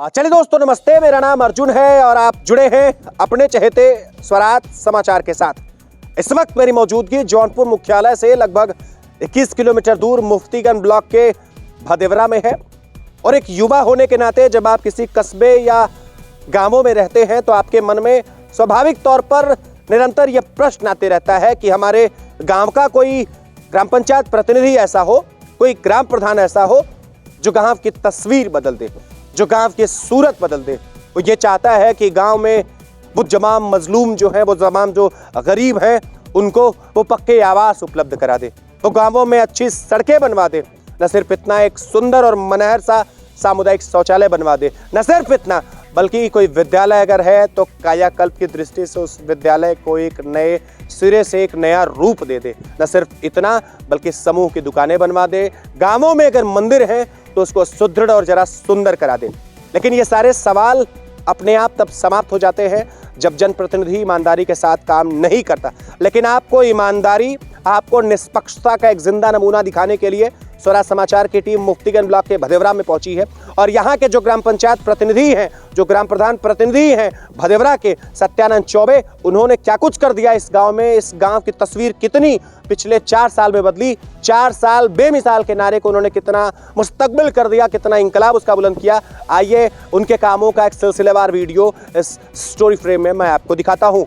चलिए दोस्तों, नमस्ते। मेरा नाम अर्जुन है और आप जुड़े हैं अपने चहेते स्वराज समाचार के साथ। इस वक्त मेरी मौजूदगी जौनपुर मुख्यालय से लगभग 21 किलोमीटर दूर मुफ्तीगंज ब्लॉक के भदेवरा में है। और एक युवा होने के नाते जब आप किसी कस्बे या गांवों में रहते हैं तो आपके मन में स्वाभाविक तौर पर निरंतर यह प्रश्न आते रहता है कि हमारे गांव का कोई ग्राम पंचायत प्रतिनिधि ऐसा हो, कोई ग्राम प्रधान ऐसा हो जो गांव की तस्वीर बदल दे, जो गांव की सूरत बदल दे। वो ये चाहता है कि गांव में वो तमाम मजलूम जो हैं, वो तमाम जो गरीब हैं, उनको वो पक्के आवास उपलब्ध करा दे, वो गांवों में अच्छी सड़कें बनवा दे। न सिर्फ इतना, एक सुंदर और मनहर सा सामुदायिक शौचालय बनवा दे। न सिर्फ इतना, बल्कि कोई विद्यालय अगर है तो कायाकल्प की दृष्टि से उस विद्यालय को एक नए सिरे से एक नया रूप दे दे। न सिर्फ इतना, बल्कि समूह की दुकानें बनवा दे। गांवों में अगर मंदिर है तो उसको सुदृढ़ और जरा सुंदर करा दे। लेकिन ये सारे सवाल अपने आप तब समाप्त हो जाते हैं जब जनप्रतिनिधि ईमानदारी के साथ काम नहीं करता। लेकिन आपको ईमानदारी, आपको निष्पक्षता का एक जिंदा नमूना दिखाने के लिए स्वराज समाचार की टीम मुफ्तीगंज ब्लॉक के भदेवरा में पहुंची है। और यहाँ के जो ग्राम पंचायत प्रतिनिधि हैं, जो ग्राम प्रधान प्रतिनिधि हैं भदेवरा के, सत्यानंद चौबे, उन्होंने क्या कुछ कर दिया इस गांव में, इस गांव की तस्वीर कितनी पिछले 4 साल में बदली। 4 साल बेमिसाल के नारे को उन्होंने कितना मुस्तकबिल कर दिया, कितना इंकलाब उसका बुलंद किया। आइए उनके कामों का एक सिलसिलेवार वीडियो इस स्टोरी फ्रेम में मैं आपको दिखाता हूं।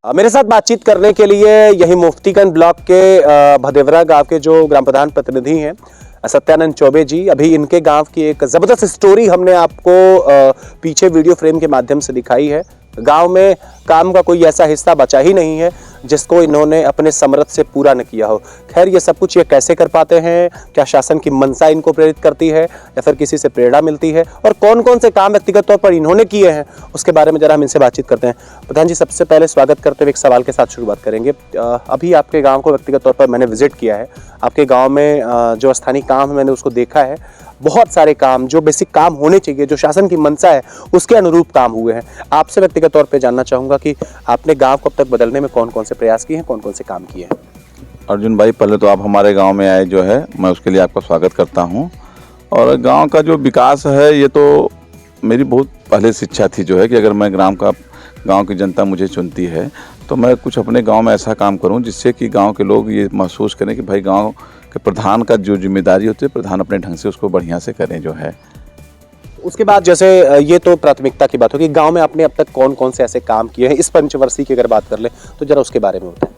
मेरे साथ बातचीत करने के लिए यही मुफ्तीगंज ब्लॉक के भदेवरा गांव के जो ग्राम प्रधान प्रतिनिधि हैं सत्यानंद चौबे जी, अभी इनके गांव की एक जबरदस्त स्टोरी हमने आपको पीछे वीडियो फ्रेम के माध्यम से दिखाई है। गांव में काम का कोई ऐसा हिस्सा बचा ही नहीं है जिसको इन्होंने अपने समर्थ से पूरा न किया हो। खैर, ये सब कुछ ये कैसे कर पाते हैं, क्या शासन की मंशा इनको प्रेरित करती है या फिर किसी से प्रेरणा मिलती है, और कौन कौन से काम व्यक्तिगत तौर पर इन्होंने किए हैं, उसके बारे में जरा हम इनसे बातचीत करते हैं। प्रधान जी, सबसे पहले स्वागत करते हुए एक सवाल के साथ शुरुआत करेंगे। अभी आपके गाँव को व्यक्तिगत तौर पर मैंने विजिट किया है। आपके गाँव में जो स्थानीय काम है मैंने उसको देखा है। बहुत सारे काम जो बेसिक काम होने चाहिए, जो शासन की मंशा है, उसके अनुरूप काम हुए हैं। आपसे व्यक्तिगत तौर पे जानना चाहूँगा कि आपने गांव को अब तक बदलने में कौन कौन से प्रयास किए हैं, कौन कौन से काम किए हैं। अर्जुन भाई, पहले तो आप हमारे गांव में आए जो है, मैं उसके लिए आपका स्वागत करता हूं। और गांव का जो विकास है, ये तो मेरी बहुत पहले से इच्छा थी जो है कि अगर मैं गांव की जनता मुझे चुनती है तो मैं कुछ अपने गांव में ऐसा काम करूं जिससे कि गांव के लोग ये महसूस करें कि भाई गांव के प्रधान का जो जिम्मेदारी होती है, प्रधान अपने ढंग से उसको बढ़िया से करें जो है। उसके बाद जैसे ये तो प्राथमिकता की बात होगी, गांव में आपने अब तक कौन कौन से ऐसे काम किए हैं इस पंचवर्षीय की अगर बात कर ले तो जरा उसके बारे में बताएं।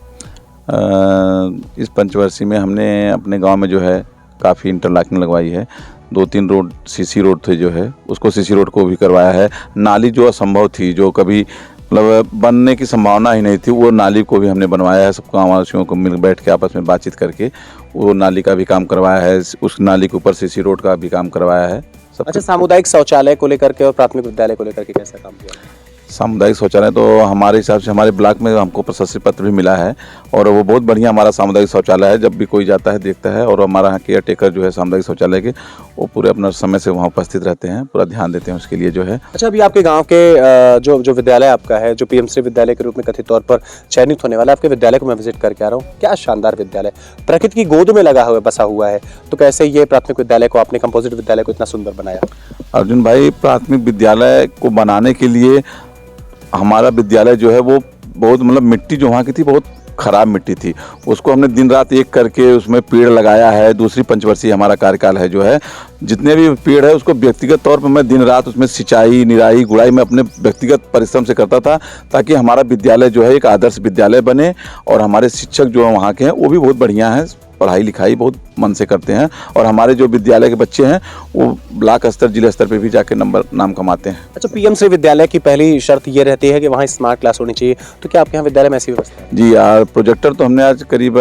इस पंचवर्षीय में हमने अपने गांव में जो है काफ़ी इंटरलॉकिंग लगवाई है। 2-3 रोड सीसी रोड थे जो है, उसको सीसी रोड को भी करवाया है। नाली जो असंभव थी, जो कभी मतलब बनने की संभावना ही नहीं थी, वो नाली को भी हमने बनवाया है। सबको गाँववासियों को मिल बैठ के आपस में बातचीत करके वो नाली का भी काम करवाया है। उस नाली के ऊपर सीसी रोड का भी काम करवाया है। अच्छा, सामुदायिक शौचालय को लेकर के और प्राथमिक विद्यालय को लेकर के कैसा काम किया? सामुदायिक शौचालय तो हमारे हिसाब से हमारे ब्लॉक में हमको प्रशस्ति पत्र भी मिला है और वो बहुत बढ़िया हमारा सामुदायिक शौचालय है। जब भी कोई जाता है देखता है, और हमारा यहाँ केयर टेकर जो है सामुदायिक शौचालय के, वो पूरे अपना समय से वहाँ उपस्थित रहते हैं, पूरा ध्यान देते हैं उसके लिए जो है। अच्छा, अभी आपके गांव के जो विद्यालय आपका है, जो पीएम श्री विद्यालय के रूप में कथित तौर पर चयनित होने वाला, आपके विद्यालय को मैं विजिट करके आ रहा हूँ। क्या शानदार विद्यालय, प्रकृति की गोद में लगा हुआ बसा हुआ है। तो कैसे ये प्राथमिक विद्यालय को आपने कंपोजिट विद्यालय को इतना सुंदर बनाया? अर्जुन भाई, प्राथमिक विद्यालय को बनाने के लिए हमारा विद्यालय जो है वो बहुत मतलब मिट्टी जो वहाँ की थी बहुत ख़राब मिट्टी थी, उसको हमने दिन रात एक करके उसमें पेड़ लगाया है। दूसरी पंचवर्षीय हमारा कार्यकाल है जो है, जितने भी पेड़ है उसको व्यक्तिगत तौर पर मैं दिन रात उसमें सिंचाई, निराई, गुड़ाई मैं अपने व्यक्तिगत परिश्रम से करता था, ताकि हमारा विद्यालय जो है एक आदर्श विद्यालय बने। और हमारे शिक्षक जो है वहाँ के हैं वो भी बहुत बढ़िया हैं, पढ़ाई लिखाई बहुत मन से करते हैं, और हमारे जो विद्यालय के बच्चे हैं वो ब्लॉक स्तर, जिला स्तर पे भी जाके नाम कमाते हैं। अच्छा, पीएम श्री विद्यालय की पहली शर्त ये रहती है कि वहाँ स्मार्ट क्लास होनी चाहिए, तो क्या आपके यहाँ विद्यालय में ऐसी व्यवस्था है? जी यार, प्रोजेक्टर तो हमने आज करीब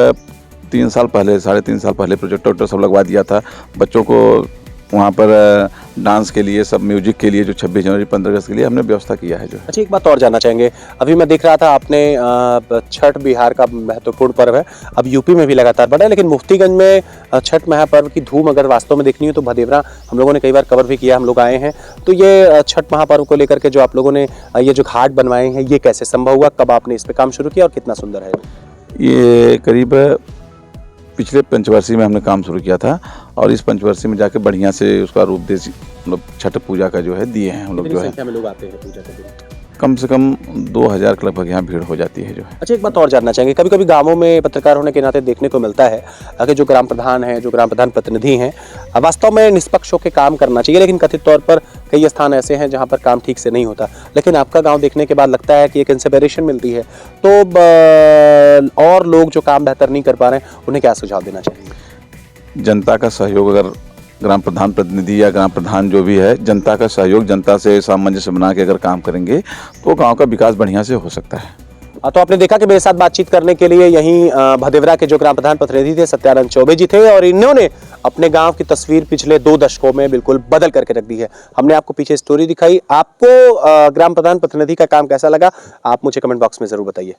3 साल पहले, 3.5 साल पहले प्रोजेक्टर सब लगवा दिया था बच्चों को। वहाँ पर डांस के लिए, सब म्यूजिक के लिए, जो 26 जनवरी 15 अगस्त के लिए हमने व्यवस्था किया है जो है। अच्छा, एक बात और जानना चाहेंगे। अभी मैं देख रहा था आपने छठ बिहार का महत्वपूर्ण पर्व है, अब यूपी में भी लगातार बढ़ा है, लेकिन मुफ्तीगंज में छठ महापर्व की धूम अगर वास्तव में देखनी हो तो भदेवरा हम लोगों ने कई बार कवर भी किया, हम लोग आए हैं। तो ये छठ महापर्व को लेकर के जो आप लोगों ने ये जो घाट बनवाए हैं, ये कैसे संभव हुआ, कब आपने इस पर काम शुरू किया और कितना सुंदर है? ये करीब पिछले पंचवर्षीय में हमने काम शुरू किया था, और इस पंचवर्षीय में जाके बढ़िया से उसका रूप दे, मतलब छठ पूजा का जो है दिए हैं हम लोग जो है। संख्या में लोग आते हैं पूजा के दिन? कम से कम 2000 के लगभग यहाँ भीड़ हो जाती है जो है। अच्छा, एक बात और जानना चाहेंगे। कभी कभी गांवों में पत्रकार होने के नाते देखने को मिलता है कि जो ग्राम प्रधान हैं, जो ग्राम प्रधान प्रतिनिधि हैं, वास्तव में निष्पक्ष होकर काम करना चाहिए, लेकिन कथित तौर पर कई स्थान ऐसे हैं जहां पर काम ठीक से नहीं होता। लेकिन आपका गांव देखने के बाद लगता है कि एक इंस्पिरेशन मिलती है। तो और लोग जो काम बेहतर नहीं कर पा रहे हैं, उन्हें क्या सुझाव देना चाहिए? जनता का सहयोग, अगर ग्राम प्रधान प्रतिनिधि या ग्राम प्रधान जो भी है, जनता का सहयोग, जनता से सामंजस्य बना के अगर काम करेंगे तो गांव का विकास बढ़िया से हो सकता है। तो आपने देखा कि मेरे साथ बातचीत करने के लिए यहीं भदेवरा के जो ग्राम प्रधान प्रतिनिधि थे सत्यानंद चौबे जी थे, और इन्होंने अपने गांव की तस्वीर पिछले 2 दशकों में बिल्कुल बदल करके रख दी है। हमने आपको पीछे स्टोरी दिखाई। आपको ग्राम प्रधान प्रतिनिधि का काम कैसा लगा, आप मुझे कमेंट बॉक्स में जरूर बताइए।